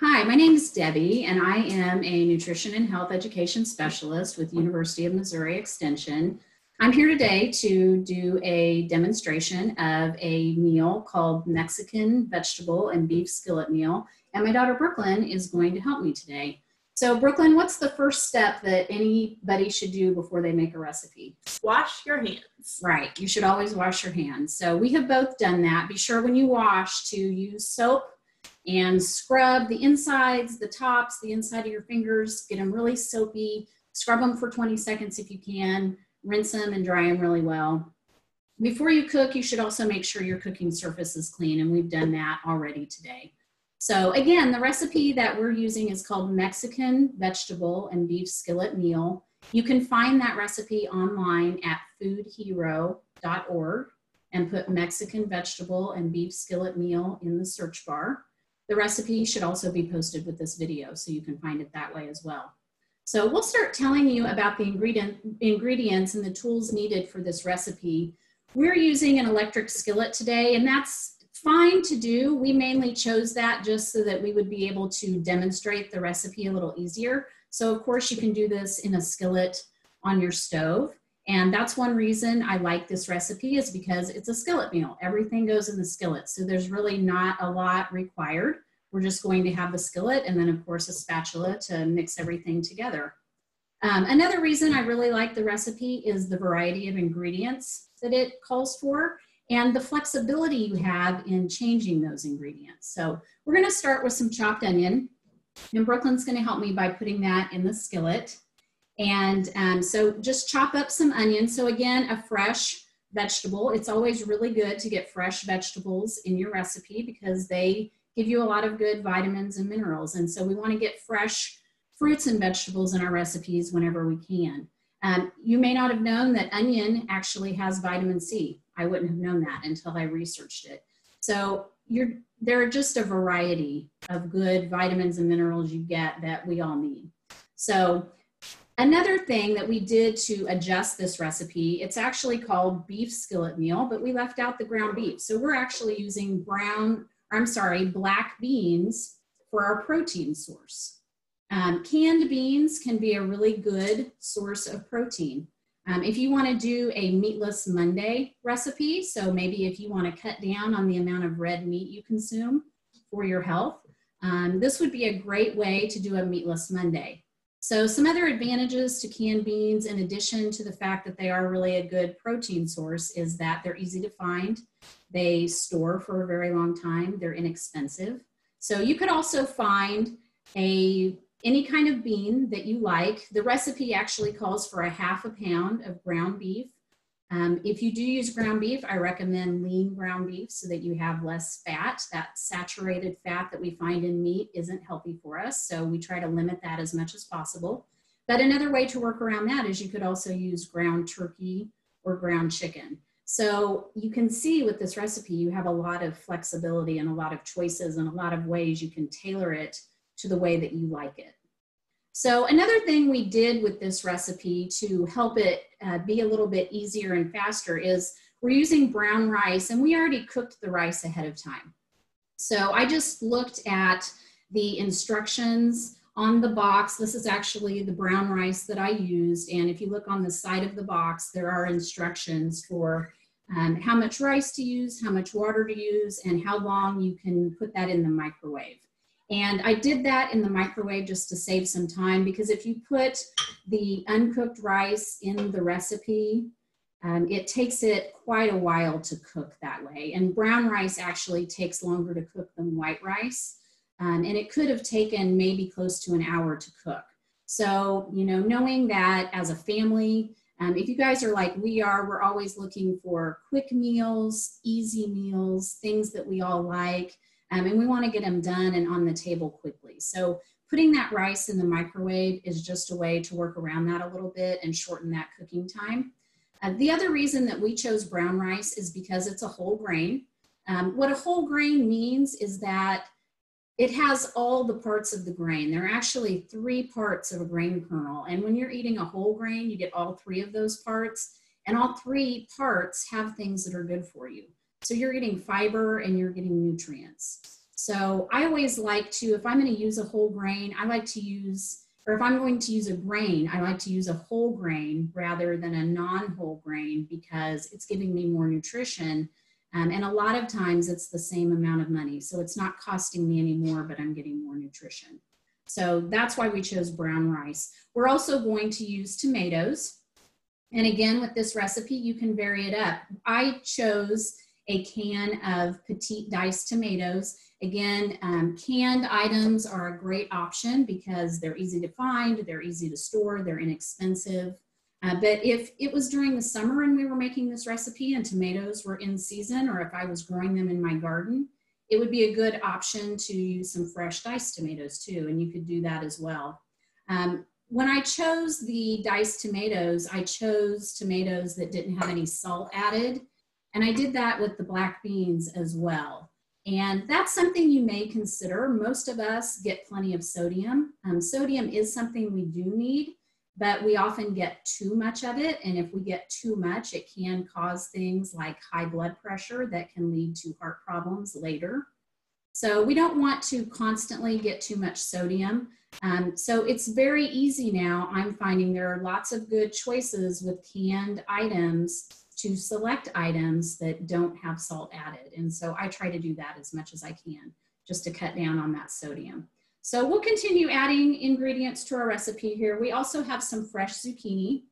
Hi, my name is Debbie, and I am a nutrition and health education specialist with University of Missouri Extension. I'm here today to do a demonstration of a meal called Mexican vegetable and beef skillet meal, and my daughter Brooklyn is going to help me today. So Brooklyn, what's the first step that anybody should do before they make a recipe? Wash your hands. Right, you should always wash your hands. So we have both done that. Be sure when you wash to use soap and scrub the insides, the tops, the inside of your fingers, get them really soapy, scrub them for 20 seconds if you can, rinse them and dry them really well. Before you cook, you should also make sure your cooking surface is clean, and we've done that already today. So again, the recipe that we're using is called Mexican vegetable and beef skillet meal. You can find that recipe online at foodhero.org and put Mexican vegetable and beef skillet meal in the search bar. The recipe should also be posted with this video, so you can find it that way as well. So we'll start telling you about the ingredients and the tools needed for this recipe. We're using an electric skillet today, and that's fine to do. We mainly chose that just so that we would be able to demonstrate the recipe a little easier. So of course you can do this in a skillet on your stove. And that's one reason I like this recipe, is because it's a skillet meal. Everything goes in the skillet. So there's really not a lot required. We're just going to have the skillet and then of course a spatula to mix everything together. Another reason I really like the recipe is the variety of ingredients that it calls for and the flexibility you have in changing those ingredients. So we're going to start with some chopped onion, and Brooklyn's going to help me by putting that in the skillet. And so just chop up some onions. So again, a fresh vegetable. It's always really good to get fresh vegetables in your recipe because they give you a lot of good vitamins and minerals. And so we want to get fresh fruits and vegetables in our recipes whenever we can. You may not have known that onion actually has vitamin C. I wouldn't have known that until I researched it. So there are just a variety of good vitamins and minerals you get that we all need. So another thing that we did to adjust this recipe, it's actually called beef skillet meal, but we left out the ground beef. So we're actually using black beans for our protein source. Canned beans can be a really good source of protein. If you want to do a meatless Monday recipe, so maybe if you want to cut down on the amount of red meat you consume for your health, this would be a great way to do a meatless Monday. So some other advantages to canned beans, in addition to the fact that they are really a good protein source, is that they're easy to find. They store for a very long time. They're inexpensive. So you could also find any kind of bean that you like. The recipe actually calls for 1/2 pound of ground beef. If you do use ground beef, I recommend lean ground beef so that you have less fat. That saturated fat that we find in meat isn't healthy for us, so we try to limit that as much as possible. But another way to work around that is you could also use ground turkey or ground chicken. So you can see with this recipe, you have a lot of flexibility and a lot of choices and a lot of ways you can tailor it to the way that you like it. So another thing we did with this recipe to help it be a little bit easier and faster is we're using brown rice, and we already cooked the rice ahead of time. So I just looked at the instructions on the box. This is actually the brown rice that I used, and if you look on the side of the box, there are instructions for how much rice to use, how much water to use, and how long you can put that in the microwave. And I did that in the microwave just to save some time, because if you put the uncooked rice in the recipe, it takes it quite a while to cook that way. And brown rice actually takes longer to cook than white rice. And it could have taken maybe close to an hour to cook. So, knowing that as a family, if you guys are like we are, we're always looking for quick meals, easy meals, things that we all like. And we want to get them done and on the table quickly. So putting that rice in the microwave is just a way to work around that a little bit and shorten that cooking time. The other reason that we chose brown rice is because it's a whole grain. What a whole grain means is that it has all the parts of the grain. There are actually 3 parts of a grain kernel. And when you're eating a whole grain, you get all 3 of those parts. And all 3 parts have things that are good for you. So you're getting fiber and you're getting nutrients. So I always like to, if I'm going to use a whole grain, I like to use, or if I'm going to use a grain, I like to use a whole grain rather than a non-whole grain because it's giving me more nutrition. And a lot of times it's the same amount of money. So it's not costing me any more, but I'm getting more nutrition. So that's why we chose brown rice. We're also going to use tomatoes. And again, with this recipe, you can vary it up. I chose a can of petite diced tomatoes. Again, canned items are a great option because they're easy to find, they're easy to store, they're inexpensive. But if it was during the summer and we were making this recipe and tomatoes were in season, or if I was growing them in my garden, it would be a good option to use some fresh diced tomatoes too, and you could do that as well. When I chose the diced tomatoes, I chose tomatoes that didn't have any salt added, and I did that with the black beans as well. And that's something you may consider. Most of us get plenty of sodium. Sodium is something we do need, but we often get too much of it. And if we get too much, it can cause things like high blood pressure that can lead to heart problems later. So we don't want to constantly get too much sodium. So it's very easy now. I'm finding there are lots of good choices with canned items to select items that don't have salt added. And so I try to do that as much as I can just to cut down on that sodium. So we'll continue adding ingredients to our recipe here. We also have some fresh zucchini.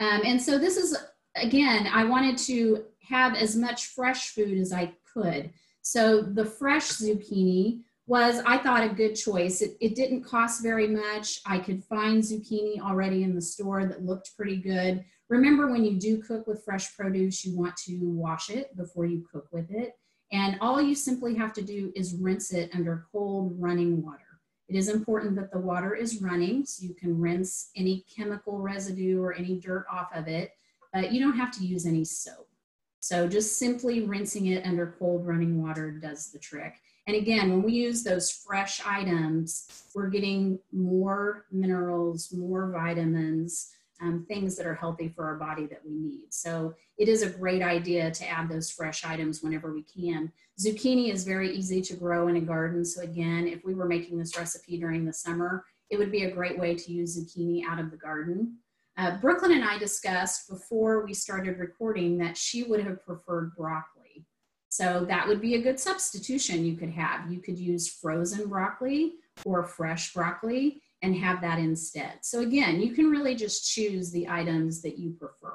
And so this is, again, I wanted to have as much fresh food as I could. So the fresh zucchini was, I thought, a good choice. It didn't cost very much. I could find zucchini already in the store that looked pretty good. Remember, when you do cook with fresh produce, you want to wash it before you cook with it. And all you simply have to do is rinse it under cold running water. It is important that the water is running so you can rinse any chemical residue or any dirt off of it, but you don't have to use any soap. So just simply rinsing it under cold running water does the trick. And again, when we use those fresh items, we're getting more minerals, more vitamins, things that are healthy for our body that we need. So it is a great idea to add those fresh items whenever we can. Zucchini is very easy to grow in a garden. So again, if we were making this recipe during the summer, it would be a great way to use zucchini out of the garden. Brooklyn and I discussed before we started recording that she would have preferred broccoli. So that would be a good substitution you could have. You could use frozen broccoli or fresh broccoli and have that instead. So again, you can really just choose the items that you prefer.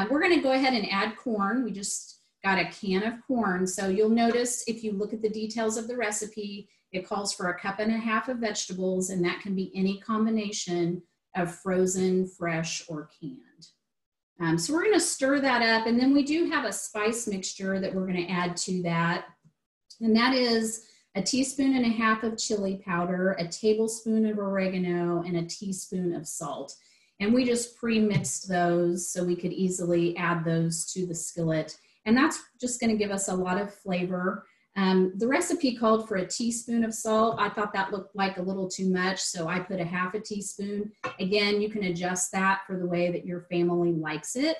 We're gonna go ahead and add corn. We just got a can of corn. So you'll notice if you look at the details of the recipe, it calls for 1.5 cups of vegetables, and that can be any combination of frozen, fresh, or canned. So we're gonna stir that up, and then we do have a spice mixture that we're gonna add to that. And that is 1.5 teaspoons of chili powder, 1 tablespoon of oregano, and 1 teaspoon of salt. And we just pre-mixed those so we could easily add those to the skillet. And that's just gonna give us a lot of flavor. The recipe called for 1 teaspoon of salt. I thought that looked like a little too much, so I put 1/2 teaspoon. Again, you can adjust that for the way that your family likes it.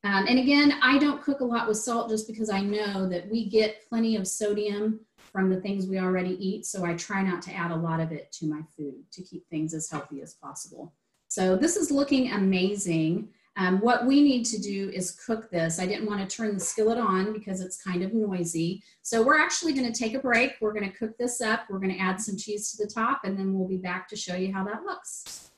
And again, I don't cook a lot with salt just because I know that we get plenty of sodium from the things we already eat, so I try not to add a lot of it to my food to keep things as healthy as possible. So this is looking amazing. What we need to do is cook this. I didn't want to turn the skillet on because it's kind of noisy. So we're actually going to take a break. We're going to cook this up. We're going to add some cheese to the top, and then we'll be back to show you how that looks.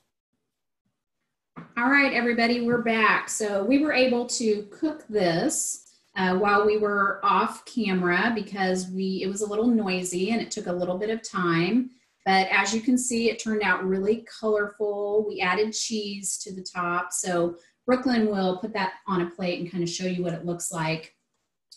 All right, everybody, we're back. So we were able to cook this while we were off camera because it was a little noisy and it took a little bit of time. But as you can see, it turned out really colorful. We added cheese to the top. So Brooklyn will put that on a plate and kind of show you what it looks like.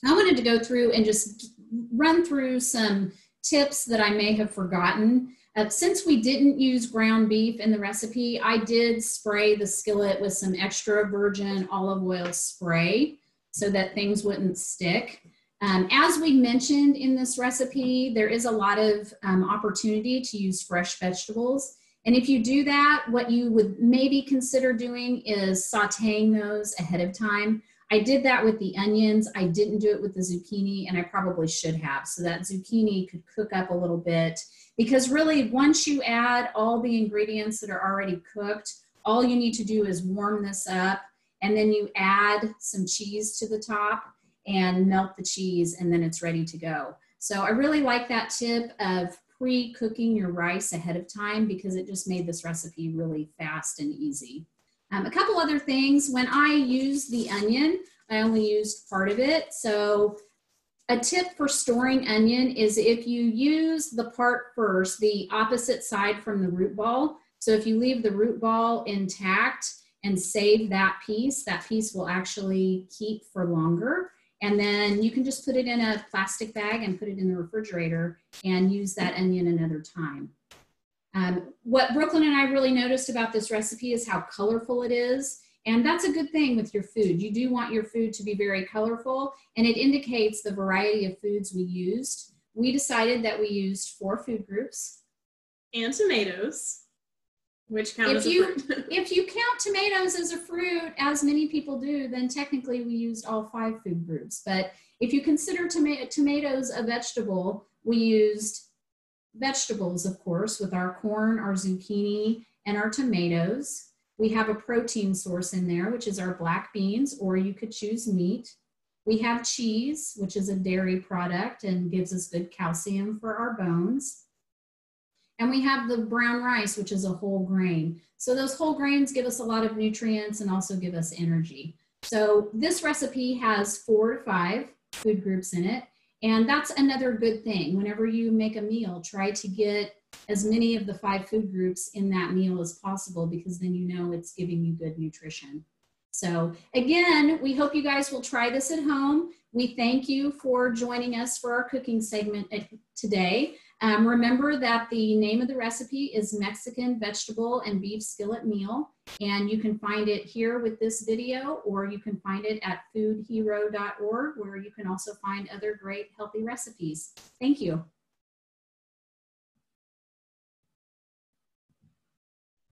I wanted to go through and just run through some tips that I may have forgotten. Since we didn't use ground beef in the recipe, I did spray the skillet with some extra virgin olive oil spray so that things wouldn't stick. As we mentioned in this recipe, there is a lot of opportunity to use fresh vegetables. And if you do that, what you would maybe consider doing is sauteing those ahead of time. I did that with the onions. I didn't do it with the zucchini, and I probably should have. So that zucchini could cook up a little bit, because really once you add all the ingredients that are already cooked, all you need to do is warm this up, and then you add some cheese to the top and melt the cheese, and then it's ready to go. So I really like that tip of pre-cooking your rice ahead of time, because it just made this recipe really fast and easy. A couple other things. When I used the onion, I only used part of it. So a tip for storing onion is if you use the part first, the opposite side from the root ball. So if you leave the root ball intact and save that piece will actually keep for longer. And then you can just put it in a plastic bag and put it in the refrigerator and use that onion another time. What Brooklyn and I really noticed about this recipe is how colorful it is. And that's a good thing with your food. You do want your food to be very colorful, and it indicates the variety of foods we used. We decided that we used 4 food groups. And tomatoes, which count as a fruit. If you count tomatoes as a fruit, as many people do, then technically we used all 5 food groups. But if you consider tomatoes a vegetable, we used vegetables, of course, with our corn, our zucchini, and our tomatoes. We have a protein source in there, which is our black beans, or you could choose meat. We have cheese, which is a dairy product and gives us good calcium for our bones. And we have the brown rice, which is a whole grain. So those whole grains give us a lot of nutrients and also give us energy. So this recipe has 4 to 5 food groups in it. And that's another good thing. Whenever you make a meal, try to get as many of the 5 food groups in that meal as possible, because then you know it's giving you good nutrition. So again, we hope you guys will try this at home. We thank you for joining us for our cooking segment today. Remember that the name of the recipe is Mexican Vegetable and Beef Skillet Meal, and you can find it here with this video, or you can find it at foodhero.org, where you can also find other great healthy recipes. Thank you.